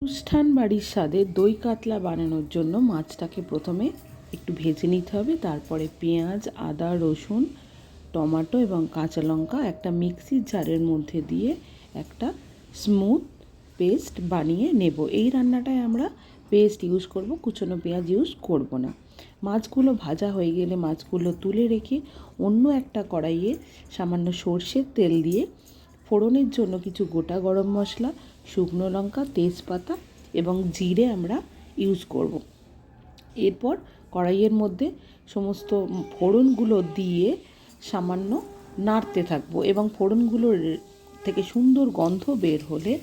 অনুষ্ঠান বাড়ির স্বাদে দই কাতলা বানানোর জন্য মাছটাকে প্রথমে একটু ভেজে নিতে হবে। তারপরে পেঁয়াজ, আদা, রসুন, টমেটো এবং কাঁচা লঙ্কা একটা মিক্সির জারের মধ্যে দিয়ে একটা স্মুথ পেস্ট বানিয়ে নেব। এই রান্নাটায় আমরা পেস্ট ইউজ করব, কুচনো পেঁয়াজ ইউজ করব না। মাছগুলো ভাজা হয়ে গেলে মাছগুলো তুলে রেখে অন্য একটা কড়াইয়ে সামান্য সর্ষের তেল দিয়ে ফোড়নের জন্য কিছু গোটা গরম মশলা, শুকনো লঙ্কা, তেজপাতা এবং জিরে আমরা ইউজ করব। এরপর কড়াইয়ের মধ্যে সমস্ত ফোড়নগুলো দিয়ে সামান্য নাড়তে থাকবো এবং ফোড়নগুলোর থেকে সুন্দর গন্ধ বের হলে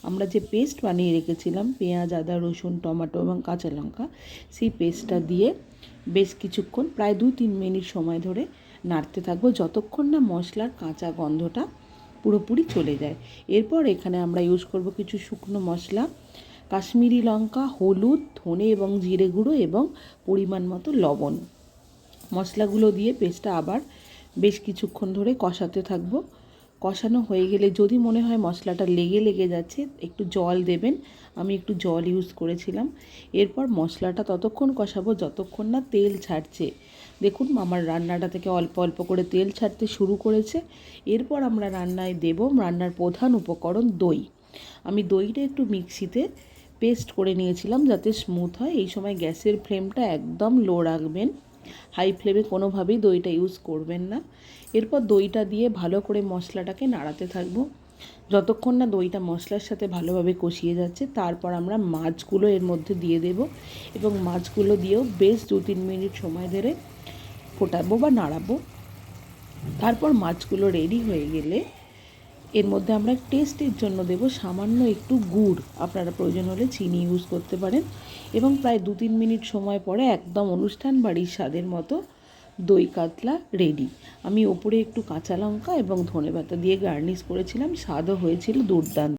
আমরা যে পেস্ট বানিয়ে রেখেছিলাম পেঁয়াজ, আদা, রসুন, টমেটো এবং কাঁচা লঙ্কা, সেই পেস্টটা দিয়ে বেশ কিছুক্ষণ প্রায় 2-3 মিনিট সময় ধরে নাড়তে থাকবো যতক্ষণ না মশলার কাঁচা গন্ধটা পুরোপুরি চলে যায়। এরপর এখানে আমরা ইউজ করব কিছু শুকনো মশলা, কাশ্মীরি লঙ্কা, হলুদ, ধনে এবং জিরে গুঁড়ো এবং পরিমাণ মতো লবণ। মশলাগুলো দিয়ে পেস্টটা আবার বেশ কিছুক্ষণ ধরে কষাতে থাকবো। কষানো হয়ে গেলে যদি মনে হয় মশলাটা লেগে যাচ্ছে, একটু জল দেবেন। আমি একটু জল ইউজ করেছিলাম। এরপর মশলাটা ততক্ষণ কষাবো যতক্ষণ না তেল ছাড়ছে। দেখুন আমার রান্নাটা থেকে অল্প অল্প করে তেল ছাড়তে শুরু করেছে। এরপর আমরা রান্নায় দেব রান্নার প্রধান উপকরণ দই। আমি দইটা একটু মিক্সিতে পেস্ট করে নিয়েছিলাম যাতে স্মুথ হয়। এই সময় গ্যাসের ফ্লেমটা একদম লো রাখবেন, হাই ফ্লেমে কোনোভাবেই দইটা ইউজ করবেন না। এরপর দইটা দিয়ে ভালো করে মশলাটাকে নাড়াতে থাকবো যতক্ষণ না দইটা মশলার সাথে ভালোভাবে কষিয়ে যাচ্ছে। তারপর আমরা মাছগুলো এর মধ্যে দিয়ে দেব এবং মাছগুলো দিয়েও বেশ 2-3 মিনিট সময় ধরে ফোটাবো বা নাড়াবো। তারপর মাছগুলো রেডি হয়ে গেলে এর মধ্যে আমরা টেস্টের জন্য দেব সামান্য একটু গুড়, আপনারা প্রয়োজন হলে চিনি ইউজ করতে পারেন। এবং প্রায় 2-3 মিনিট সময় পরে একদম অনুষ্ঠান বাড়ির স্বাদের মতো দই কাতলা রেডি। আমি ওপরে একটু কাঁচা লঙ্কা এবং ধনেপাতা দিয়ে গার্নিশ করেছিলাম, স্বাদও হয়েছিল দুর্দান্ত।